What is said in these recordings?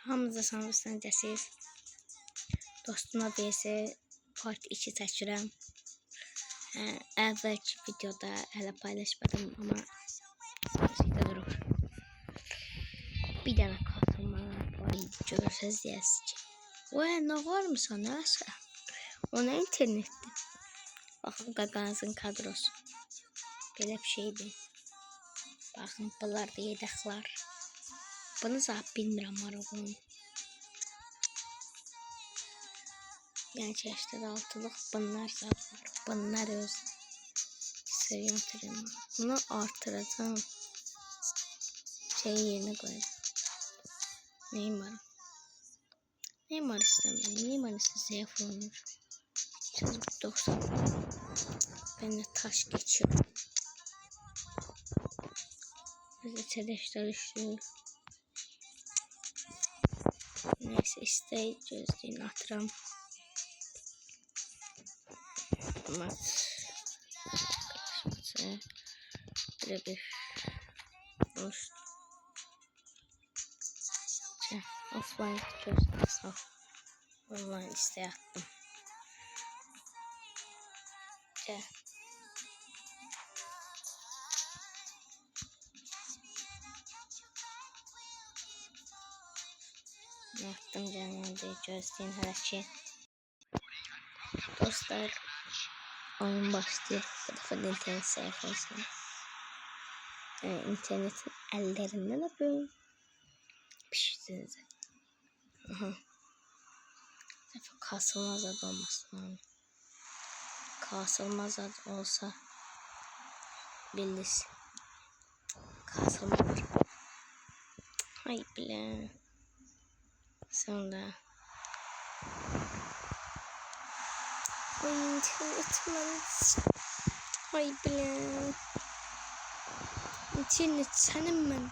Hamınıza sanırsınız necəsiz? Dostuma vs part 2 çəkirəm. Əvvəlki videoda hələ paylaşmadım, amma şeydə durur. Bir dənə katılma var idi, görürsəz deyəsiz ki. Vay, nə varmısan, nəsə? O nə internetdir? Baxın, qaqanızın kadrosu. Belə bir şeydir. Baxın, bunlar da yedəklər. Bunu zat bilmirəm maraqlım. Yəni çeşitli altılıq bunlar zat var. Bunlar öz seviyen tırım. Bunu artıracağım. Şeyin yerine koyacağım. Neymar istemiyorum. Neymar ise zayıf olmuş. 90. Ben de taş geçiyorum. Bizi çedeşler düştü. Neyse isteği gözlüğünü atıram. Maç. Böyle bir dost. Offline gözlüğü. Online isteği attım. Yaptım canım diye gözlüğün her şey. Dostlar oyun başlıyor. Bu defa da internet sayfası. İnternetin ellerinden öpüyorum. Pişirdiniz. Aha. Defa kasılmaz adı olmasın abi. Kasılmaz adı olsa bilirsin. Kasılmaz. Hay bile. Sonra internet. Hay bile. İnternet senin ben.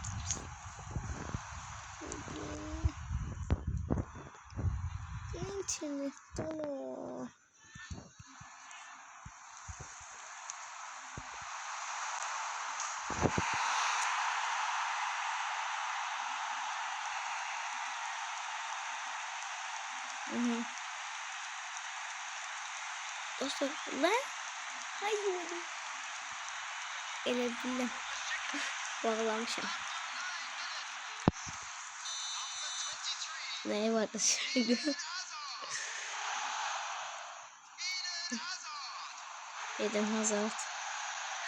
İnternet dolu. Dostlar lan. Hayır. Ele bildim. Bağlamışım. Ne vardı şimdi? Eden Hazard.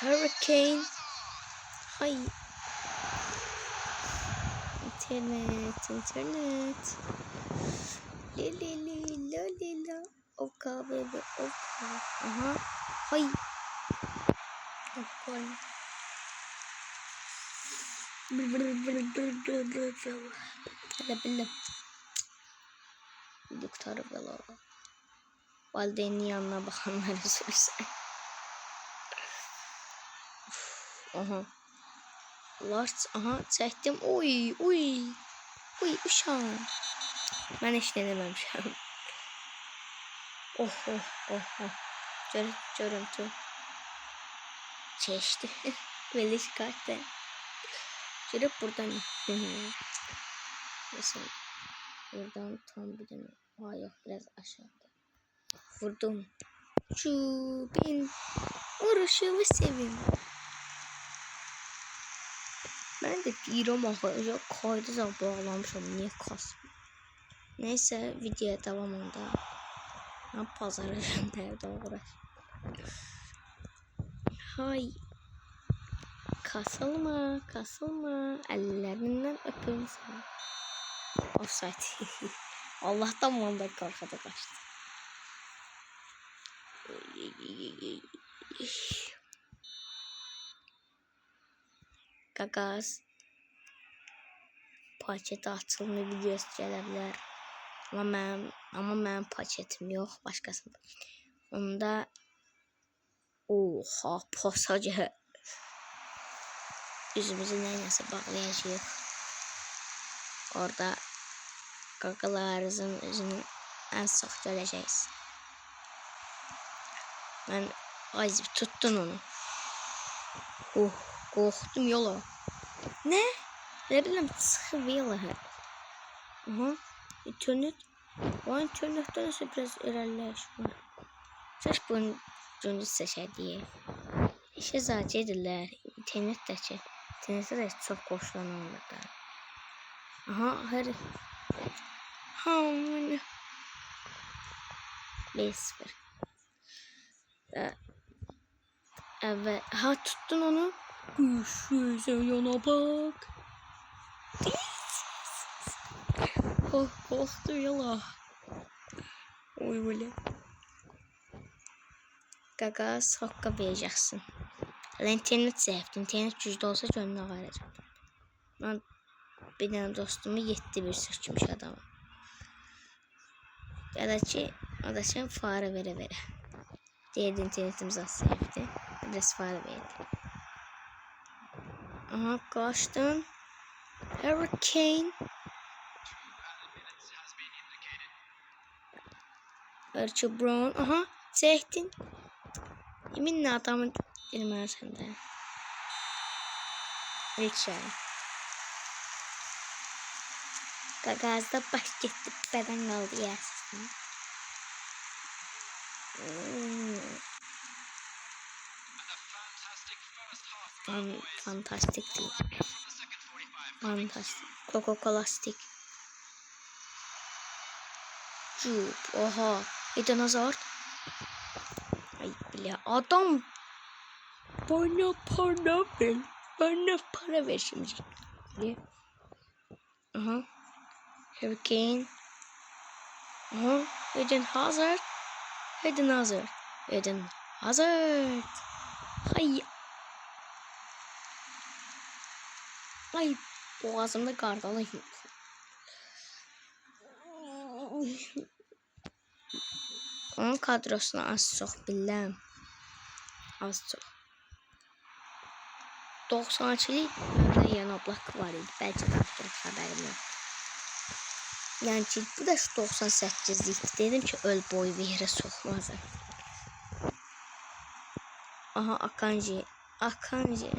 Hurricane. Hay. İnternet. Lililililila. Oka bebe oka. Aha. Hay. Oka. Hadi bildim. Doktor bela. Validenin yanına bakanları söylesen. Aha. Lars, aha çəkdim. Uy, uşağım. Mən heç deneməmişəm. Oh. Görüntü. Çeşdi. Belə şikayətdə. Görüb buradan. Mesela buradan tam bir dene. Yok, biraz aşağıda. Vurdum. Ben vuruşumu sevim. Ben de diyorum arkadaşlar kaydı bağlamışım. Niye kasmıyor? Neyse videoya devamında. Ben pazara nerede uğraş. Hay. Kasılma. Ellerinden öpün sana. Offside. Allah'tan Van Dijk arkada kaçtı. Gagaz. Paketi açılma videosu gələ bilər. Amma mənim paketim yox, başqasında. Onda oha pasajı. Üzümüzü nəyəsə bağlayacağıq. Orada qaqalarınızın üzünü ən çox görəcəksiniz. Mən azib tutdum onu. Qorxdum yola. Ne? Ne bileyim, çıxıb yola. Aha. İnternet. O internetten ise biraz ilerleyiş var. Saç bunu gündüz seçer diye. İşe zaten edirlər. İnternetdəki. İnternetdə də çox qoşulanırlar. Aha, hər hamını 1-0. Evet, ha tuttun onu. Sen yana bak. Oh, korktu yala. Oy böyle. Gagaz hakka vereceksin. İnternet zayıftı. İnternet güçlü olsa gönlüne varacak. Ben bir tane dostumu 7-1 sökmüş adama. Ya da ki fare vere. Diğer internetimiz az zayıftı. Biraz fare verdi. Aha kaçtın. Hurricane. Archie Brown. Aha çektin. Yeminle adamın girmez sende. İlk şey. Gagazda baş gitti. Beden kaldı yersin. Fantastik değil. Fantastik. Coca-Cola-stik. Cup. Oha. Eden Hazard. Ay bile adam. Bana para ver. Bana para ver şimdi. Aha. Hurricane. Aha. Eden Hazard. Eden Hazard. Eden Hazard. Hay. Ay boğazımda gardalı yok. Onun kadrosunu az çok bilirəm. Az çok. 92'li məndə yan oblak var idi. Bəlkə tapdırıb xəbərim yox. Yəni ki, bu da şu 98'likdir. Dedim ki, öl boy bir yerə soxmazam. Aha, Akanji. Akanji.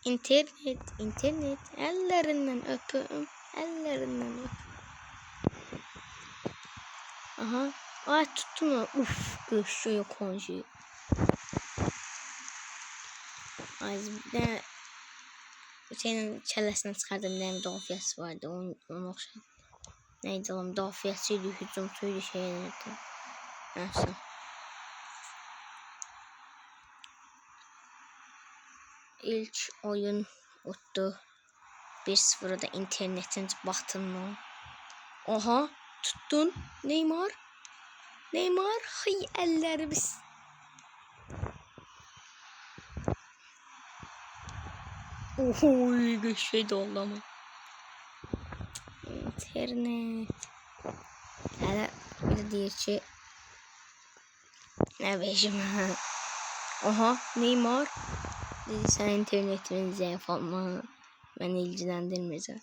İnternet. Ellerinden öpüm. Ellerinden öp. Aha. Ay tuttu mu? Uf. Göçüyor konjuyu. Ay ne? Senin çellesinden çıkardım. Ne müdafiyası vardı. Onun okşayın. Neydi o müdafiyasıydı. Hücumsuydu şeylerdi. Neyse. İlk oyun uttu. 1-0'da internetin batınma. Aha tuttun. Neymar. Hay ellerimiz. Oy güçlü doldu ama. İnternet. Hala bir deyir ki. Ne beşim. Aha Neymar. Dedi sen internetimin zayıf olma. Beni ilgilendirmeyecek.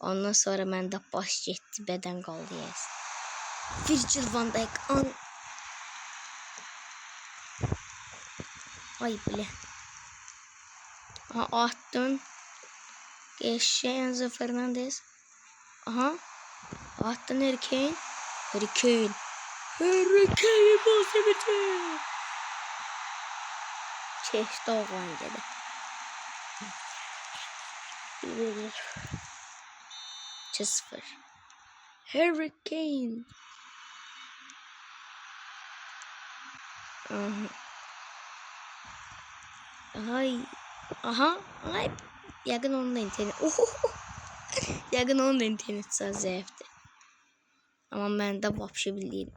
Ondan sonra məndə baş getdi, bədən qaldı yes. Virgil van Dijk an. Ay bile. Aha attın. Geçti Enzo Fernandez. Aha. Attın Hurricane. Hurricane bozdu bütün. Çeşdi oğlan dedi. Bir. 2-0. Hurricane. Aha. Ay. Aha. Ay. Yakın onunla internet. Yakın onunla internet zayıftı. Ama ben de vapşi bildiğim.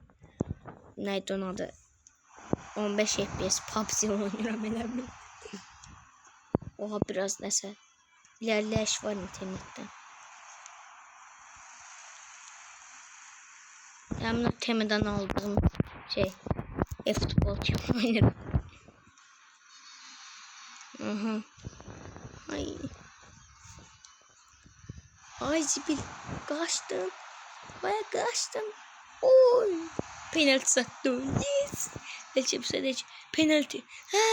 Neydi onun adı? 15 FPS PUBG oynuyorum önemli. Oha biraz neyse. İlerleyiş var internetten. Yani temeden aldığım şey. Futbol oynarım. Aha. Ay zibil. Kaçtın. Baya kaçtın. Oy. Penaltı sattı. Yes. Deç. Penaltı. Ha.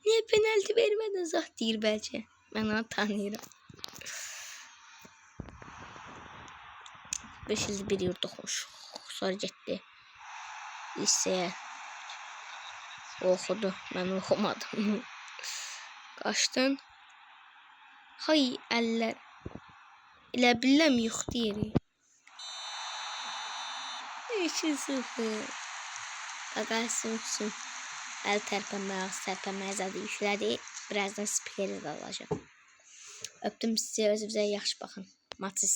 Niye penaltı vermedin zah deyir bəlkə. Mən onu tanıyırım. 5 ildir bir yurda oxumuşuq. Sonra getdi liseye. Oxudu. Mən oxumadım. Qaçdın. Hay əllər. Elə biləm yox deyirik. 2-0. Qaqası üçün əl tərpənmə, ağız tərpənmə zadı yüklədi. Birazdan spikeri də alacaq. Öptüm sizi, özünüzə yaxşı baxın. Maçı